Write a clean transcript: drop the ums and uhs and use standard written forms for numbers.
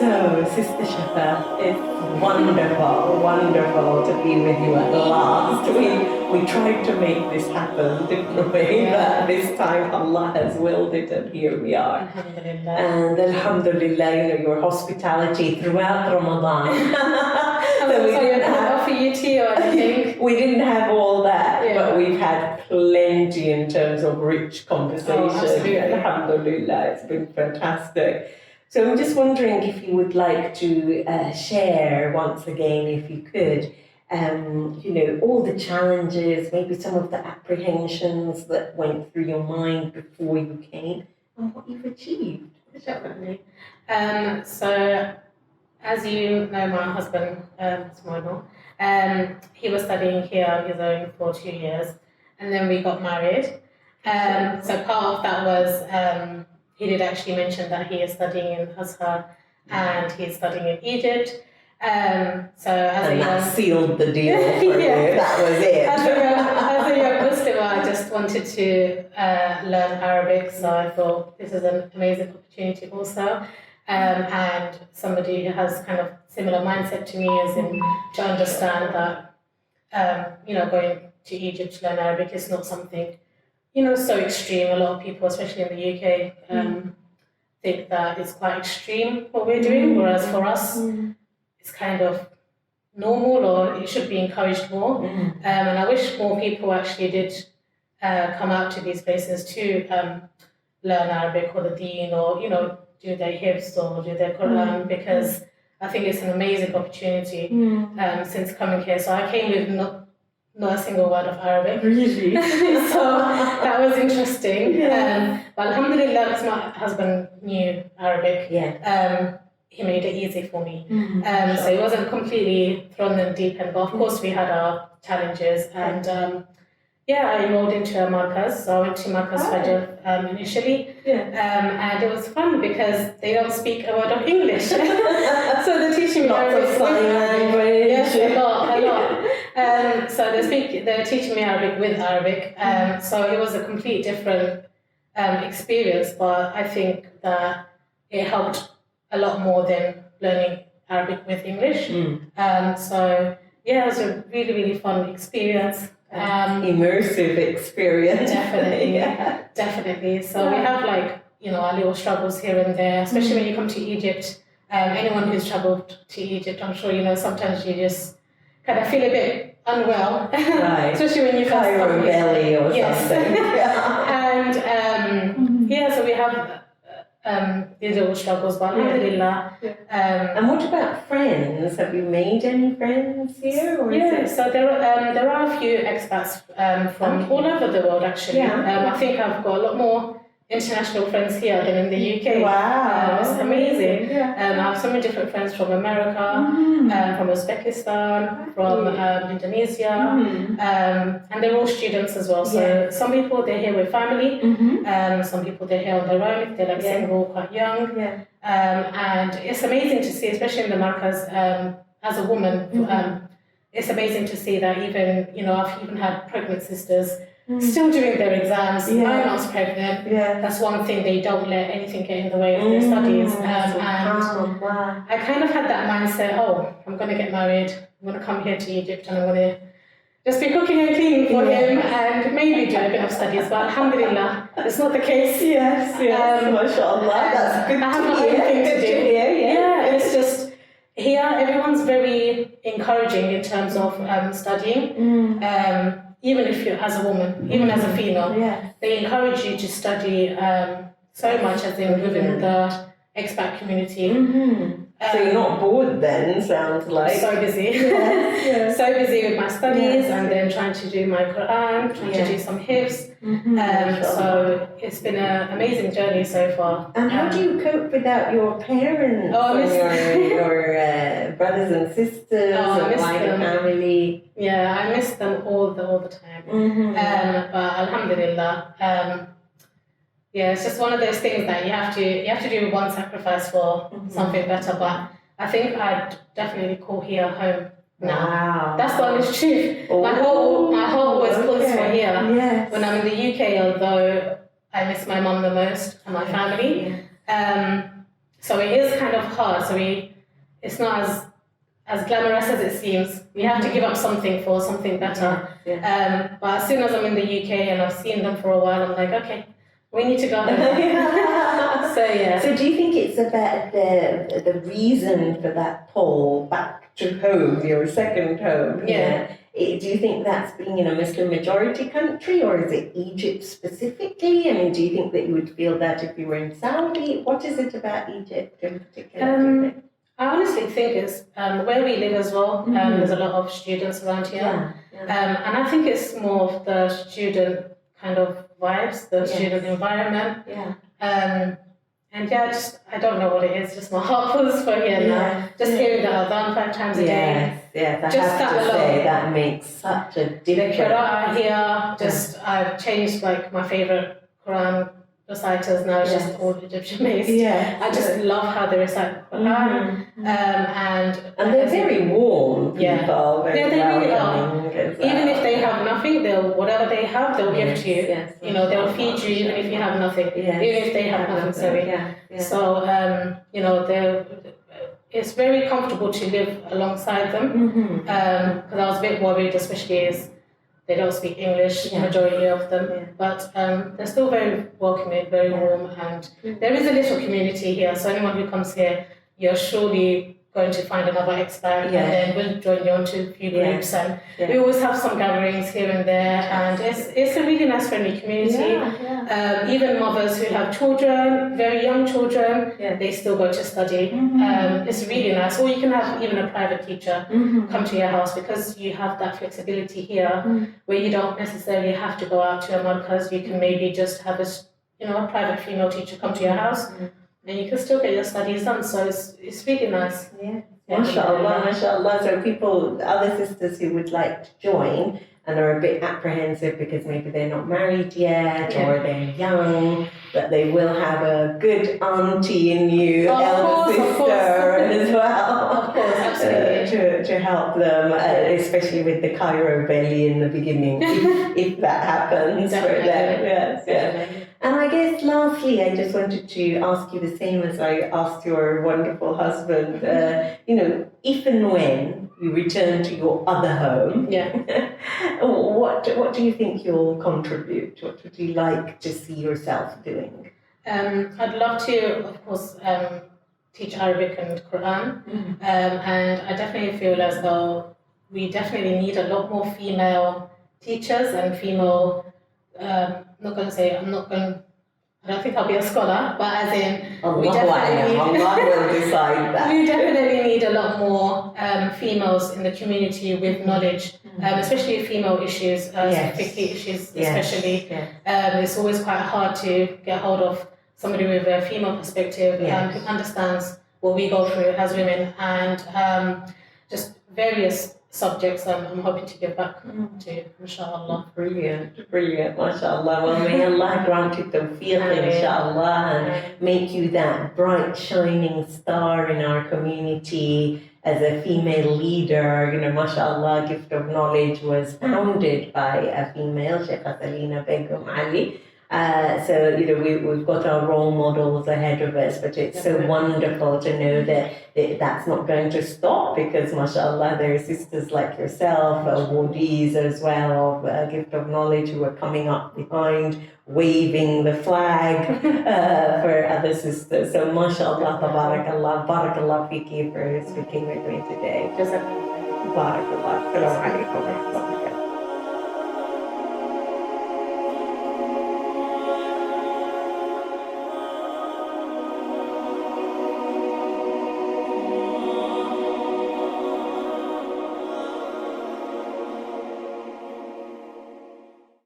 So, Sister Shafa, it's wonderful to be with you at last. We tried to make this happen, didn't we? But this time Allah has willed it, and here we are. Alhamdulillah. And Alhamdulillah, your hospitality throughout Ramadan. So we didn't offer you tea or anything. We didn't have all that, Yeah. but we've had plenty in terms of rich conversation. Oh, absolutely. Alhamdulillah, it's been fantastic. So I'm just wondering if you would like to share once again, if you could, all the challenges, maybe some of the apprehensions that went through your mind before you came, and what you've achieved. Definitely. So, as you know, my husband, Ismail, he was studying here on his own for 2 years, and then we got married. So part of that was, he did actually mention that he is studying in Azhar and he's studying in Egypt. So as And a that young, sealed the deal for you. That was it. as a young Muslim, I just wanted to learn Arabic, so I thought this is an amazing opportunity also. And somebody who has kind of similar mindset to me is to understand that going to Egypt to learn Arabic is not something so extreme. A lot of people, especially in the UK, think that it's quite extreme what we're doing, whereas for us, it's kind of normal, or it should be encouraged more. And I wish more people actually did come out to these places to learn Arabic or the Deen, or do their hifz or do their Quran, because I think it's an amazing opportunity since coming here. So I came with not a single word of Arabic. Really? So that was interesting. But alhamdulillah, because my husband knew Arabic, he made it easy for me. So it wasn't completely thrown in deep end, but of course we had our challenges. And I enrolled into a markaz. So I went to markaz Fajr initially. And it was fun because they don't speak a word of English. So they're teaching me Arabic. Sign language. Yes, a lot. So they're teaching me Arabic with Arabic. So it was a complete different experience, but I think that it helped a lot more than learning Arabic with English. So it was a really, really fun experience. Immersive experience. Definitely. So we have our little struggles here and there, especially when you come to Egypt. Anyone who's traveled to Egypt, I'm sure sometimes you just kind of feel a bit unwell, Right. especially when you first Cairo come here. belly or something. And so we have these little struggles, but alhamdulillah. And what about friends? Have you made any friends here? Or So there are a few expats from all over the world actually. I think I've got a lot more international friends here than in the UK. Wow. It's amazing. I have so many different friends from America, from Uzbekistan, from Indonesia, and they're all students as well. So some people, they're here with family, some people they're here on their own, if they're single, quite young. And it's amazing to see, especially in the markaz, as a woman, it's amazing to see that even, I've even had pregnant sisters still doing their exams, 9 months pregnant. That's one thing, they don't let anything get in the way of their studies. And I kind of had that mindset, I'm going to get married, I'm going to come here to Egypt, and I'm going to just be cooking and cleaning for him and maybe do a bit of studies. But alhamdulillah, it's not the case. Yes, mashallah, that's good. I have my own thing to do. It's just here, everyone's very encouraging in terms of studying. Even if you're as a woman, even as a female, they encourage you to study so much, as in within the expat community. So you're not bored then, sounds like. So busy. So busy with my studies and then trying to do my Quran, trying to do some hifz. So it's been an amazing journey so far. And how do you cope without your parents and your brothers and sisters and wider family? I miss them all the time. But alhamdulillah, it's just one of those things that you have to do one sacrifice for something better. But I think I'd definitely call here home now. Wow. That's the honest truth. My heart always pulls for here. When I'm in the UK, although I miss my mum the most and my family. So it is kind of hard. So it's not as glamorous as it seems. We have to give up something for something better. But as soon as I'm in the UK and I've seen them for a while, I'm like, okay, we need to go home. So yeah. So do you think it's about the reason for that pull back to home, your second home? Yeah. Do you think that's being in a Muslim majority country, or is it Egypt specifically? I mean, do you think that you would feel that if you were in Saudi? What is it about Egypt in particular? I honestly think it's where we live as well. There's a lot of students around here. And I think it's more of the student kind of vibes, the student environment. And I don't know what it is, just my heart pulls for here now. Just hearing the adhan 5 times a day. Yes, I just have to say that makes such a difference. The Qur'an here, I've changed like my favourite Qur'an reciters now, it's just all Egyptian based. I just love how they recite the Qur'an. And they're very warm people. They really are. Even if they have nothing, whatever they have, they'll give to you. You know, they'll feed you even if you have nothing. Even if they have nothing, So, you know, it's very comfortable to live alongside them. Because I was a bit worried, especially as they don't speak English, majority of them. But they're still very welcoming, very warm, and there is a little community here. So anyone who comes here, you're surely going to find another expat, and then we'll join you onto a few groups. And we always have some gatherings here and there, and it's a really nice, friendly community. Even mothers who have children, very young children, they still go to study. It's really nice. Or you can have even a private teacher come to your house, because you have that flexibility here where you don't necessarily have to go out to a markaz. You can maybe just have a private female teacher come to your house. And you can still get your studies done, so it's really nice. MashaAllah, MashaAllah. So other sisters who would like to join and are a bit apprehensive because maybe they're not married yet or they're young, but they will have a good auntie in you, elder sister as well. Of course, absolutely. To help them, especially with the Cairo belly in the beginning, if that happens for them. And I guess lastly, I just wanted to ask you the same as I asked your wonderful husband, if and when you return to your other home, what do you think you'll contribute? What would you like to see yourself doing? I'd love to, of course, teach Arabic and Quran, and I definitely feel as though we definitely need a lot more female teachers and female. I don't think I'll be a scholar, but as in, Allah will decide that. We definitely need a lot more females in the community with knowledge, especially female issues, fiqh issues especially. It's always quite hard to get hold of somebody with a female perspective who understands what we go through as women, and just various subjects I'm hoping to give back to, inshallah. Brilliant, mashallah. Well, may Allah grant you tawfiq, inshallah, and make you that bright, shining star in our community as a female leader. Mashallah, Gift of Knowledge was founded by a female, Sheikha Salina Begum Ali. So, we've got our role models ahead of us, but it's so wonderful to know that that's not going to stop, because, mashallah, there are sisters like yourself, awardees as well of Gift of Knowledge, who are coming up behind, waving the flag for other sisters. So, mashallah, tabarakallah, barakallah fiki for speaking with me today. Barakallah. Assalamu alaikum.